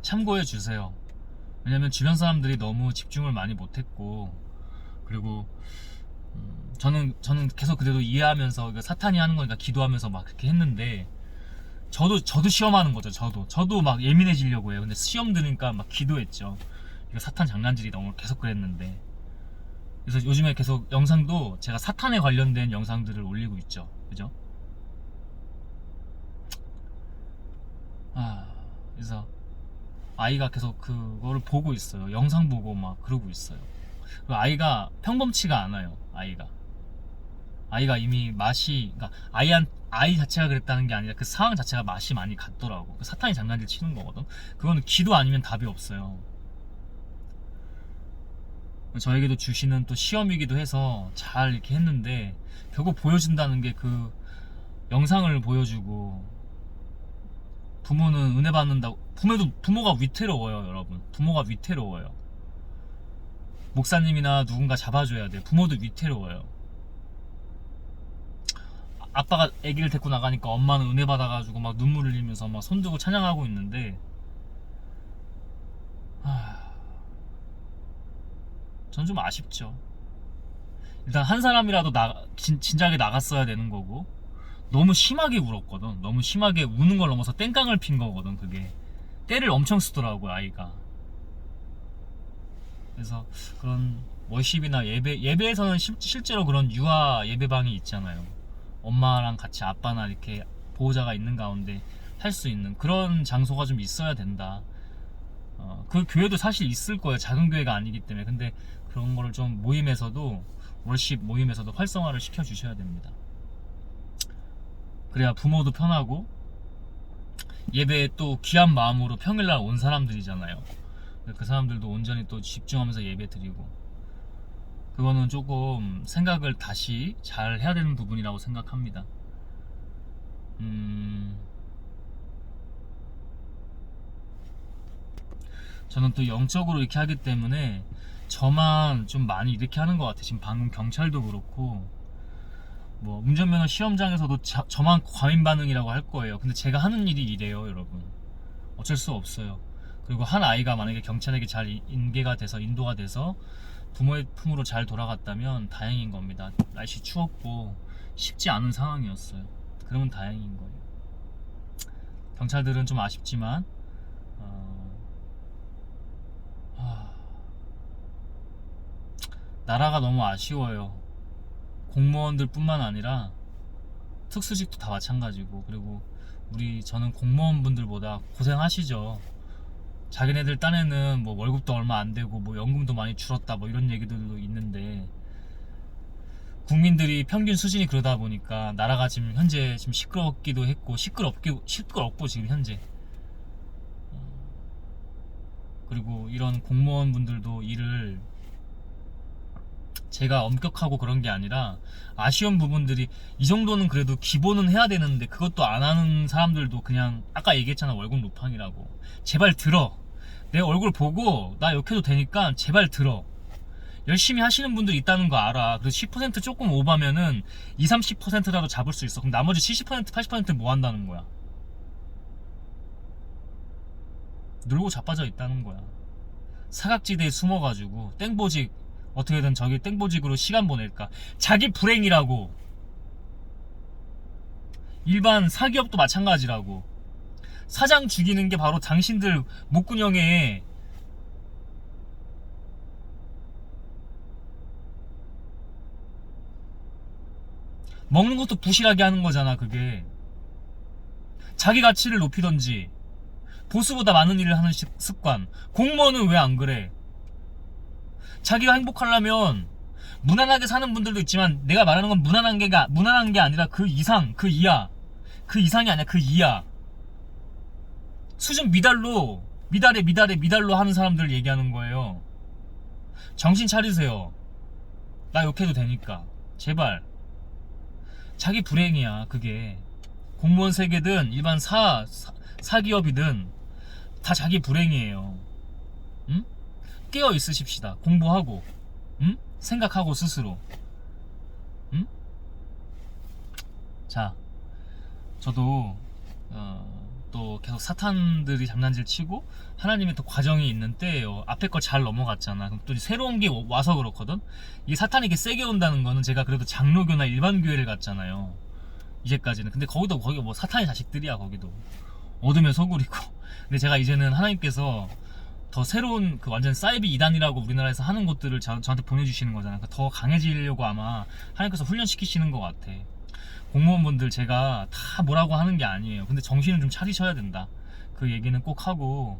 참고해 주세요. 왜냐면 주변 사람들이 너무 집중을 많이 못했고, 그리고 저는 계속 그래도 이해하면서 사탄이 하는 거니까 기도하면서 막 그렇게 했는데, 저도 시험하는 거죠. 저도 막 예민해지려고 해요. 근데 시험 드니까 막 기도했죠. 이거 사탄 장난질이 너무 계속 그랬는데. 그래서 요즘에 계속 영상도 제가 사탄에 관련된 영상들을 올리고 있죠. 그죠? 그래서 아이가 계속 그거를 보고 있어요. 영상 보고 막 그러고 있어요. 그리고 아이가 평범치가 않아요. 아이가 이미 그러니까 아이 자체가 그랬다는 게 아니라 그 상황 자체가 맛이 많이 갔더라고. 사탄이 장난질 치는 거거든. 그거는 기도 아니면 답이 없어요. 저에게도 주시는 또 시험이기도 해서 잘 이렇게 했는데, 결국 보여준다는 게 그 영상을 보여주고, 부모는 은혜 받는다고. 부모가 위태로워요, 여러분. 부모가 위태로워요. 목사님이나 누군가 잡아줘야 돼. 부모도 위태로워요. 아빠가 아기를 데리고 나가니까 엄마는 은혜 받아가지고 막 눈물 흘리면서 막 손들고 찬양하고 있는데, 전 좀 아쉽죠. 일단 한 사람이라도 진작에 나갔어야 되는 거고, 너무 심하게 울었거든. 너무 심하게 우는 걸 넘어서 땡깡을 핀 거거든. 그게 때를 엄청 쓰더라고요, 아이가. 그래서 그런 월십이나 예배에서는 실제로 그런 유아 예배방이 있잖아요. 엄마랑 같이 아빠나 이렇게 보호자가 있는 가운데 할 수 있는 그런 장소가 좀 있어야 된다. 그 교회도 사실 있을 거예요. 작은 교회가 아니기 때문에. 근데 그런 거를 좀 모임에서도, 월십 모임에서도 활성화를 시켜 주셔야 됩니다. 그래야 부모도 편하고, 예배에 또 귀한 마음으로 평일날 온 사람들이잖아요. 그 사람들도 온전히 또 집중하면서 예배 드리고, 그거는 조금 생각을 다시 잘 해야 되는 부분이라고 생각합니다. 저는 또 영적으로 이렇게 하기 때문에 저만 좀 많이 이렇게 하는 것 같아요. 지금 방금 경찰도 그렇고, 뭐 운전면허 시험장에서도 저만 과민 반응이라고 할 거예요. 근데 제가 하는 일이 이래요, 여러분. 어쩔 수 없어요. 그리고 한 아이가 만약에 경찰에게 잘 인계가 돼서, 인도가 돼서 부모의 품으로 잘 돌아갔다면 다행인 겁니다. 날씨 추웠고 쉽지 않은 상황이었어요. 그러면 다행인 거예요. 경찰들은 좀 아쉽지만, 나라가 너무 아쉬워요. 공무원들 뿐만 아니라 특수직도 다 마찬가지고, 그리고 저는 공무원분들보다 고생하시죠. 자기네들 딴에는 뭐 월급도 얼마 안 되고 뭐 연금도 많이 줄었다 뭐 이런 얘기들도 있는데, 국민들이 평균 수준이 그러다 보니까 나라가 지금 현재 좀 시끄럽기도 했고, 시끄럽고 지금 현재. 그리고 이런 공무원분들도 일을 제가 엄격하고 그런 게 아니라, 아쉬운 부분들이 이 정도는 그래도 기본은 해야 되는데 그것도 안 하는 사람들도, 그냥 아까 얘기했잖아, 월급 루팡이라고. 제발 들어. 내 얼굴 보고 나 욕해도 되니까 제발 들어. 열심히 하시는 분들 있다는 거 알아. 그래서 10% 조금 오바면은 20-30%라도 잡을 수 있어. 그럼 나머지 70% 80% 뭐 한다는 거야? 놀고 자빠져 있다는 거야. 사각지대에 숨어가지고 땡보직, 어떻게든 저기 땡보직으로 시간 보낼까. 자기 불행이라고. 일반 사기업도 마찬가지라고. 사장 죽이는 게 바로 당신들 목구멍에 먹는 것도 부실하게 하는 거잖아. 그게 자기 가치를 높이던지, 보스보다 많은 일을 하는 습관. 공무원은 왜 안 그래? 자기가 행복하려면 무난하게 사는 분들도 있지만, 내가 말하는 건 무난한 게 아니라 그 이상, 그 이하, 그 이상이 아니야, 그 이하. 수준 미달로 하는 사람들 얘기하는 거예요. 정신 차리세요. 나 욕해도 되니까 제발. 자기 불행이야 그게. 공무원 세계든 일반 사기업이든 다 자기 불행이에요. 응? 깨어 있으십시다. 공부하고, 응? 생각하고 스스로. 응? 자, 저도 또 계속 사탄들이 장난질 치고 하나님의 또 과정이 있는 때예요. 앞에 걸 잘 넘어갔잖아. 그럼 또 새로운 게 와서 그렇거든. 이 사탄이 이렇게 세게 온다는 거는, 제가 그래도 장로교나 일반 교회를 갔잖아요, 이제까지는. 근데 거기 뭐 사탄의 자식들이야. 거기도 어둠의 소굴이고. 근데 제가 이제는 하나님께서 더 새로운, 그 완전 사이비 이단이라고 우리나라에서 하는 것들을 저한테 보내주시는 거잖아. 그러니까 더 강해지려고 아마 하나님께서 훈련시키시는 것 같아. 공무원분들 제가 다 뭐라고 하는 게 아니에요. 근데 정신은 좀 차리셔야 된다. 그 얘기는 꼭 하고,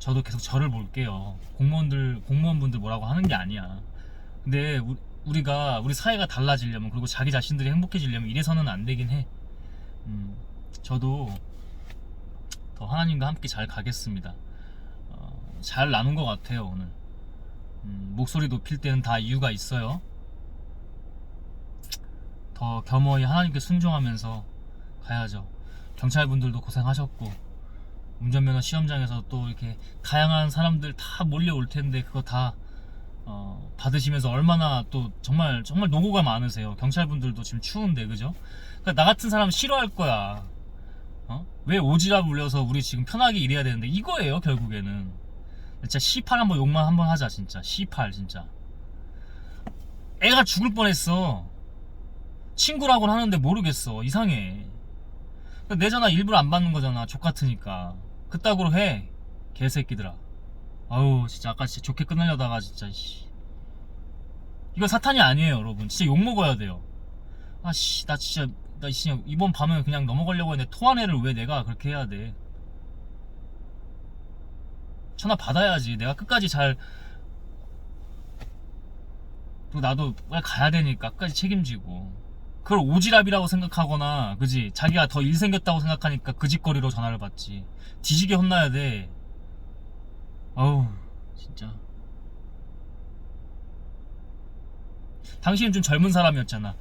저도 계속 저를 볼게요. 공무원분들 뭐라고 하는 게 아니야. 근데 우리 사회가 달라지려면, 그리고 자기 자신들이 행복해지려면 이래서는 안 되긴 해. 저도 더 하나님과 함께 잘 가겠습니다. 잘 나눈 것 같아요 오늘. 목소리 높일 때는 다 이유가 있어요. 더 겸허히 하나님께 순종하면서 가야죠. 경찰분들도 고생하셨고, 운전면허 시험장에서 또 이렇게 다양한 사람들 다 몰려올 텐데, 그거 다 받으시면서 얼마나 또 정말 노고가 많으세요. 경찰분들도 지금 추운데, 그죠? 그러니까 나 같은 사람 싫어할 거야. 왜 오지랖 울려서 우리 지금 편하게 일해야 되는데, 이거예요 결국에는. 진짜 C8 한번 욕만 한번 하자. 진짜 C8 진짜. 애가 죽을 뻔했어. 친구라고는 하는데 모르겠어. 이상해. 내 전화 일부러 안 받는 거잖아. 족같으니까. 그따구로 해. 개새끼들아. 아우 진짜 아까 진짜 좋게 끝내려다가 진짜 씨. 이거 사탄이 아니에요 여러분. 진짜 욕먹어야 돼요. 아씨 나 진짜 이번 밤에 그냥 넘어가려고 했는데 토한 애를 왜 내가 그렇게 해야 돼. 전화 받아야지. 내가 끝까지 잘. 그리고 나도 빨리 가야 되니까 끝까지 책임지고. 그걸 오지랖이라고 생각하거나 그지 자기가 더 일 생겼다고 생각하니까 그 짓거리로 전화를 받지. 뒤지게 혼나야 돼. 어우 진짜. 당신은 좀 젊은 사람이었잖아.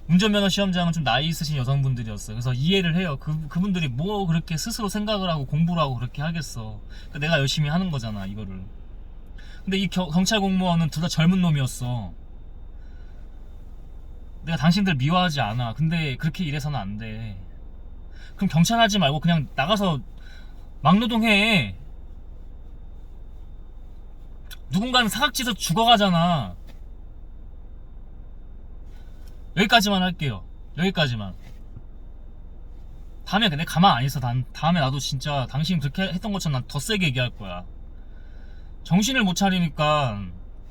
운전면허 시험장은 좀 나이 있으신 여성분들이었어. 그래서 이해를 해요. 그분들이 뭐 그렇게 스스로 생각을 하고 공부를 하고 그렇게 하겠어. 그러니까 내가 열심히 하는 거잖아 이거를. 근데 이 경찰 공무원은 둘 다 젊은 놈이었어. 내가 당신들 미워하지 않아. 근데 그렇게 일해서는 안 돼. 그럼 경찰 하지 말고 그냥 나가서 막노동해. 누군가는 사각지에서 죽어가잖아. 여기까지만 할게요. 여기까지만. 다음에 근데 가만 안 있어. 다음에 나도 진짜 당신 그렇게 했던 것처럼 난 더 세게 얘기할 거야. 정신을 못 차리니까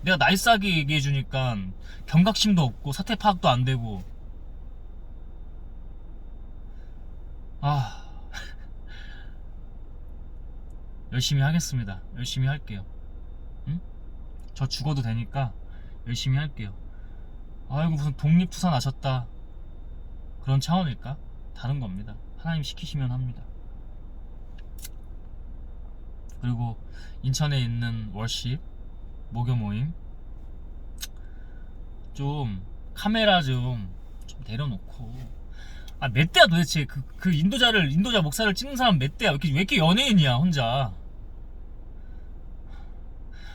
내가 날싸게 얘기해주니까 경각심도 없고 사태 파악도 안 되고. 아 열심히 하겠습니다. 열심히 할게요. 응? 저 죽어도 되니까 열심히 할게요. 아이고 무슨 독립투사 나셨다 그런 차원일까? 다른 겁니다. 하나님 시키시면 합니다. 그리고 인천에 있는 월십 목요 모임 좀 카메라 좀 내려놓고. 아 몇 대야 도대체 그 인도자 목사를 찍는 사람 몇 대야. 왜 이렇게 연예인이야 혼자.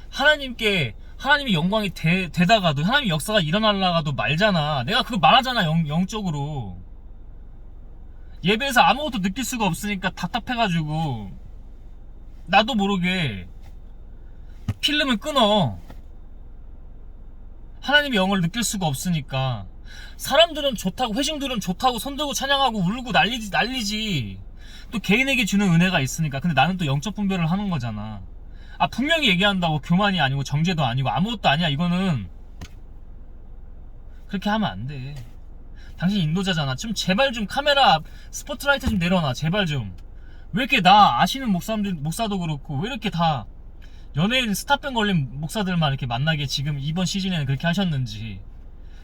하나님이 영광이 되다가도 하나님의 역사가 일어나려가도 말잖아. 내가 그거 말하잖아. 영적으로 예배에서 아무것도 느낄 수가 없으니까 답답해가지고 나도 모르게 필름을 끊어. 하나님의 영을 느낄 수가 없으니까. 사람들은 좋다고, 회중들은 좋다고 손들고 찬양하고 울고 난리지. 또 개인에게 주는 은혜가 있으니까. 근데 나는 또 영적 분별을 하는 거잖아. 아 분명히 얘기한다고. 교만이 아니고 정죄도 아니고 아무것도 아니야. 이거는 그렇게 하면 안 돼. 당신 인도자잖아. 좀 제발 좀 카메라 스포트라이트 좀 내려놔. 제발 좀. 왜 이렇게 나 아시는 목사도 그렇고 왜 이렇게 다 연예인 스타병 걸린 목사들만 이렇게 만나게 지금 이번 시즌에는 그렇게 하셨는지.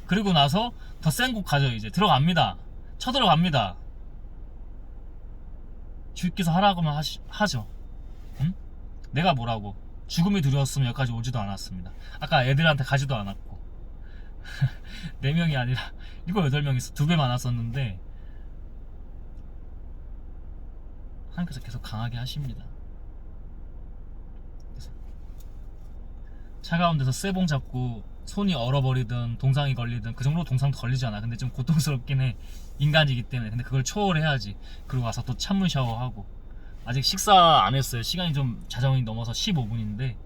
그리고 나서 더 센 곡 가죠. 이제 들어갑니다. 쳐들어갑니다. 주께서 하라고만 하죠. 응? 내가 뭐라고. 죽음이 두려웠으면 여기까지 오지도 않았습니다. 아까 애들한테 가지도 않았고 4명이 아니라 7, 8명 있어. 2배 많았었는데 하나님께서 계속 강하게 하십니다. 차가운 데서 쇠봉 잡고 손이 얼어버리든 동상이 걸리든 그 정도로 동상도 걸리지 않아. 근데 좀 고통스럽긴 해. 인간이기 때문에. 근데 그걸 초월해야지. 그리고 와서 또 찬물 샤워하고. 아직 식사 안 했어요. 시간이 좀 자정이 넘어서 15분인데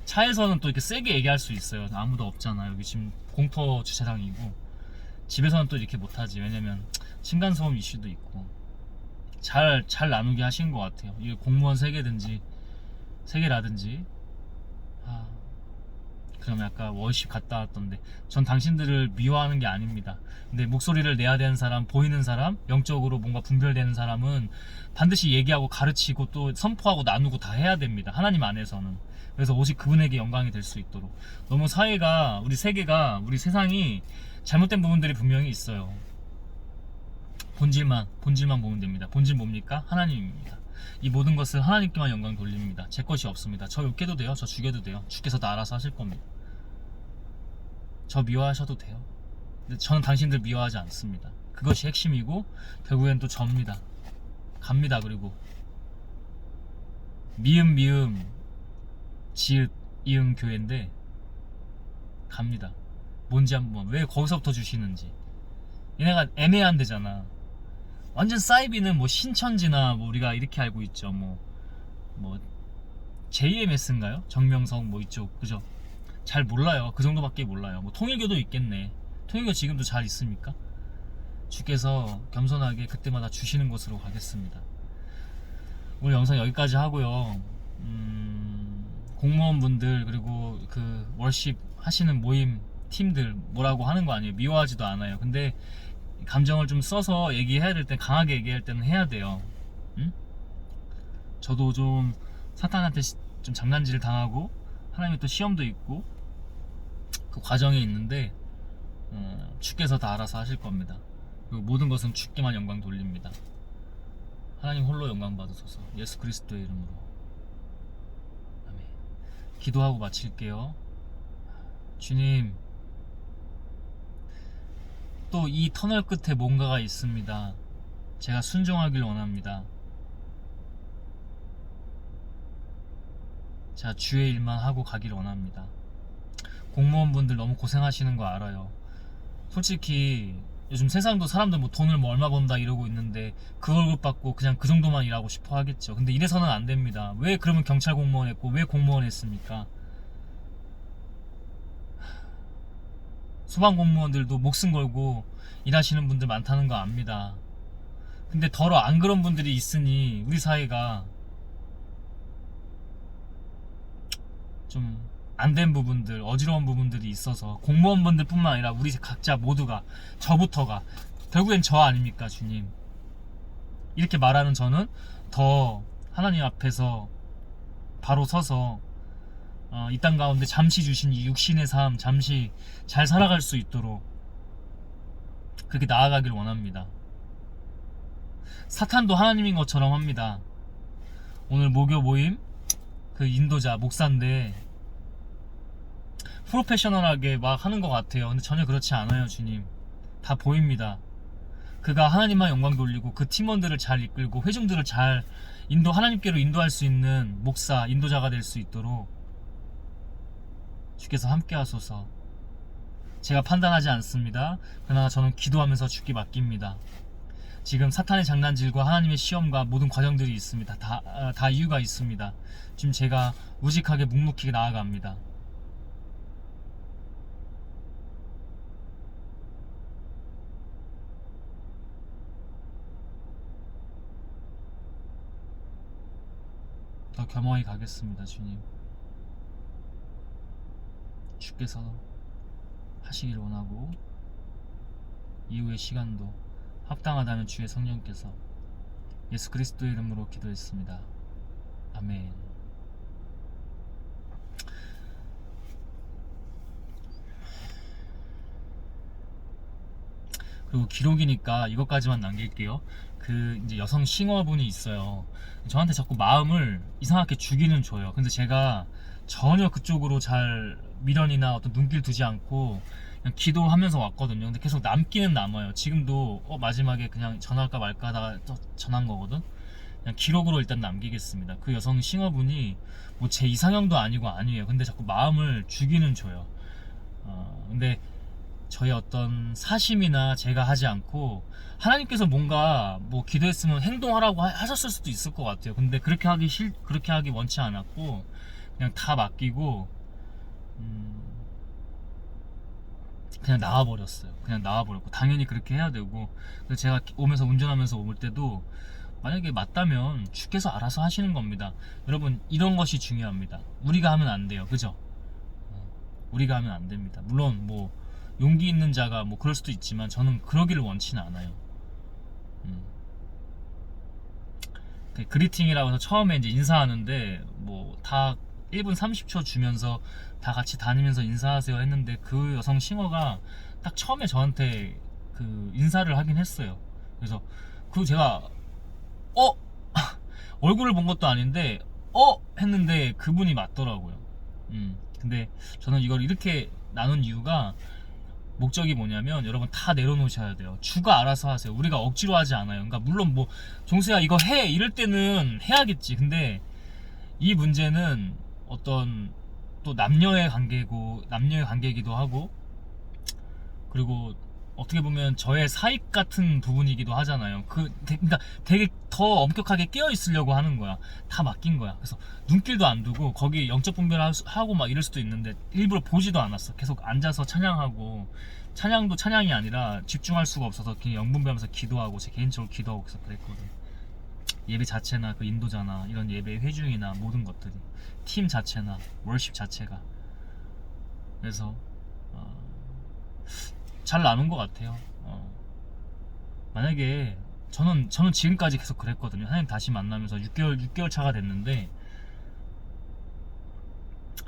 차에서는 또 이렇게 세게 얘기할 수 있어요. 아무도 없잖아. 여기 지금 공터 주차장이고. 집에서는 또 이렇게 못하지. 왜냐면 층간소음 이슈도 있고. 잘 나누게 하신 것 같아요. 이게 공무원 세계라든지 그러면 아까 월십 갔다 왔던데 전 당신들을 미워하는 게 아닙니다. 근데 목소리를 내야 되는 사람, 보이는 사람, 영적으로 뭔가 분별되는 사람은 반드시 얘기하고 가르치고 또 선포하고 나누고 다 해야 됩니다. 하나님 안에서는. 그래서 오직 그분에게 영광이 될 수 있도록. 너무 사회가, 우리 세계가, 우리 세상이 잘못된 부분들이 분명히 있어요. 본질만 보면 됩니다. 본질 뭡니까? 하나님입니다. 이 모든 것을 하나님께만 영광 돌립니다. 제 것이 없습니다. 저 욕해도 돼요. 저 죽여도 돼요. 주께서 다 알아서 하실 겁니다. 저 미워하셔도 돼요. 근데 저는 당신들 미워하지 않습니다. 그것이 핵심이고 결국엔 또 접니다. 갑니다. 그리고 미음 지읒 이응 교회인데 갑니다. 뭔지 한번. 왜 거기서부터 주시는지. 얘네가 애매한 데잖아. 완전 사이비는 뭐 신천지나 뭐 우리가 이렇게 알고 있죠. 뭐 JMS인가요? 정명석 뭐 이쪽, 그죠? 잘 몰라요. 그 정도밖에 몰라요. 뭐 통일교도 있겠네. 통일교 지금도 잘 있습니까? 주께서 겸손하게 그때마다 주시는 곳으로 가겠습니다. 오늘 영상 여기까지 하고요. 공무원분들 그리고 그 월십 하시는 모임 팀들 뭐라고 하는 거 아니에요. 미워하지도 않아요. 근데 감정을 좀 써서 얘기해야 될 땐 강하게 얘기할 때는 해야 돼요. 응? 저도 좀 사탄한테 좀 장난질을 당하고 하나님의 또 시험도 있고 그 과정에 있는데 주께서 다 알아서 하실 겁니다. 그리고 모든 것은 주께만 영광 돌립니다. 하나님 홀로 영광 받으소서. 예수 그리스도의 이름으로 아멘. 기도하고 마칠게요. 주님, 또 이 터널 끝에 뭔가가 있습니다. 제가 순종하길 원합니다. 제가 주의 일만 하고 가길 원합니다. 공무원분들 너무 고생하시는 거 알아요. 솔직히 요즘 세상도 사람들 뭐 돈을 뭐 얼마 번다 이러고 있는데 그 월급 받고 그냥 그 정도만 일하고 싶어 하겠죠. 근데 이래서는 안 됩니다. 왜 그러면 경찰 공무원 했고 왜 공무원 했습니까? 소방 공무원들도 목숨 걸고 일하시는 분들 많다는 거 압니다. 근데 더러 안 그런 분들이 있으니 우리 사회가 좀 안 된 부분들, 어지러운 부분들이 있어서 공무원분들 뿐만 아니라 우리 각자 모두가, 저부터가 결국엔 저 아닙니까, 주님? 이렇게 말하는 저는 더 하나님 앞에서 바로 서서 이 땅 가운데 잠시 주신 이 육신의 삶 잠시 잘 살아갈 수 있도록 그렇게 나아가길 원합니다. 사탄도 하나님인 것처럼 합니다. 오늘 모교 모임 그 인도자 목사인데 프로페셔널하게 막 하는 것 같아요. 근데 전혀 그렇지 않아요. 주님, 다 보입니다. 그가 하나님만 영광 돌리고 그 팀원들을 잘 이끌고 회중들을 잘 하나님께로 인도할 수 있는 목사, 인도자가 될 수 있도록 주께서 함께 하소서. 제가 판단하지 않습니다. 그러나 저는 기도하면서 주께 맡깁니다. 지금 사탄의 장난질과 하나님의 시험과 모든 과정들이 있습니다. 다 이유가 있습니다. 지금 제가 우직하게 묵묵히 나아갑니다. 더 겸허히 가겠습니다. 주님, 주께서 하시길 원하고 이후의 시간도 합당하다면 주의 성령께서 예수 그리스도의 이름으로 기도했습니다. 아멘. 그리고 기록이니까 이것까지만 남길게요. 그 이제 여성 싱어분이 있어요. 저한테 자꾸 마음을 이상하게 주기는 줘요. 근데 제가 전혀 그쪽으로 잘 미련이나 어떤 눈길 두지 않고 그냥 기도하면서 왔거든요. 근데 계속 남기는 남아요. 지금도 마지막에 그냥 전할까 말까 하다가 전한 거거든. 그냥 기록으로 일단 남기겠습니다. 그 여성 싱어분이 뭐 제 이상형도 아니고 아니에요. 근데 자꾸 마음을 주기는 줘요. 근데 저의 어떤 사심이나 제가 하지 않고 하나님께서 뭔가 뭐 기도했으면 행동하라고 하셨을 수도 있을 것 같아요. 근데 그렇게 하기 원치 않았고 그냥 다 맡기고 그냥 나와버렸어요. 그냥 나와버렸고 당연히 그렇게 해야 되고, 그래서 제가 오면서 운전하면서 올 때도 만약에 맞다면 주께서 알아서 하시는 겁니다. 여러분, 이런 것이 중요합니다. 우리가 하면 안 돼요. 그죠? 우리가 하면 안 됩니다. 물론 뭐 용기 있는 자가 뭐 그럴 수도 있지만 저는 그러기를 원치는 않아요. 그리팅이라고 해서 처음에 이제 인사하는데 뭐 다 1분 30초 주면서 다 같이 다니면서 인사하세요 했는데 그 여성 싱어가 딱 처음에 저한테 그 인사를 하긴 했어요. 그래서 그 제가 얼굴을 본 것도 아닌데 했는데 그분이 맞더라고요. 근데 저는 이걸 이렇게 나눈 이유가 목적이 뭐냐면 여러분 다 내려놓으셔야 돼요. 주가 알아서 하세요. 우리가 억지로 하지 않아요. 그러니까 물론 뭐 종수야 이거 해 이럴 때는 해야겠지. 근데 이 문제는 어떤 또 남녀의 관계이기도 하고, 그리고 어떻게 보면 저의 사익 같은 부분이기도 하잖아요. 그러니까 되게 더 엄격하게 깨어 있으려고 하는 거야. 다 맡긴 거야. 그래서 눈길도 안 두고 거기 영적 분별하고 막 이럴 수도 있는데 일부러 보지도 않았어. 계속 앉아서 찬양하고, 찬양도 찬양이 아니라 집중할 수가 없어서 그냥 영분별하면서 기도하고, 제 개인적으로 기도하고 그래서 그랬거든. 예배 자체나 그 인도자나 이런 예배 회중이나 모든 것들이, 팀 자체나 월십 자체가. 그래서 잘 나눈 것 같아요. 만약에 저는 지금까지 계속 그랬거든요. 하나님 다시 만나면서 6개월 차가 됐는데,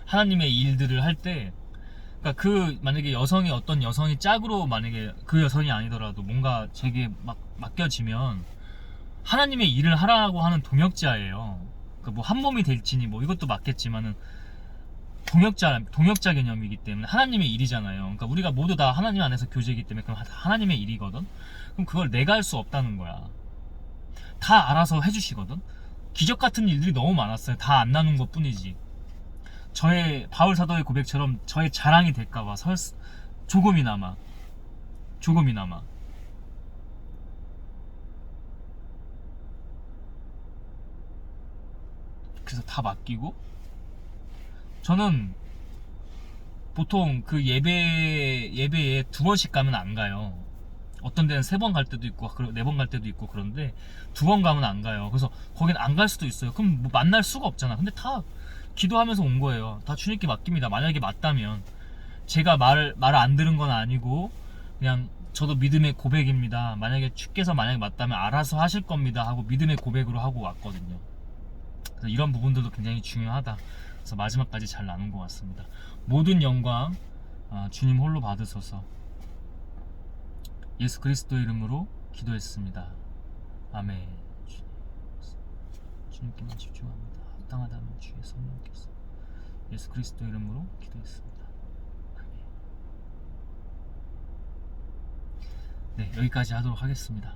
하나님의 일들을 할 때, 그러니까 만약에 어떤 여성이 짝으로, 만약에 그 여성이 아니더라도 뭔가 제게 막 맡겨지면 하나님의 일을 하라고 하는 동역자예요. 그러니까 뭐 한 몸이 될지니 뭐 이것도 맞겠지만은 동역자 개념이기 때문에 하나님의 일이잖아요. 그러니까 우리가 모두 다 하나님 안에서 교제이기 때문에 그럼 하나님의 일이거든. 그럼 그걸 내가 할 수 없다는 거야. 다 알아서 해주시거든. 기적 같은 일들이 너무 많았어요. 다 안 나눈 것 뿐이지. 바울 사도의 고백처럼 저의 자랑이 될까봐 조금이나마. 그래서 다 맡기고, 저는 보통 그 예배에 2번씩 가면 안 가요. 어떤 데는 3번 갈 때도 있고 4번 갈 때도 있고, 그런데 2번 가면 안 가요. 그래서 거긴 안 갈 수도 있어요. 그럼 뭐 만날 수가 없잖아. 근데 다 기도하면서 온 거예요. 다 주님께 맡깁니다. 만약에 맞다면, 제가 말을 안 들은 건 아니고 그냥 저도 믿음의 고백입니다. 만약에 주께서 만약에 맞다면 알아서 하실 겁니다 하고 믿음의 고백으로 하고 왔거든요. 그래서 이런 부분들도 굉장히 중요하다. 그래서 마지막까지 잘 나눈 것 같습니다. 모든 영광 주님 홀로 받으소서. 예수 그리스도의 이름으로 기도했습니다. 아멘. 주님께만 집중합니다. 합당하다면 주의 성령께서. 예수 그리스도의 이름으로 기도했습니다. 아멘. 네, 여기까지 하도록 하겠습니다.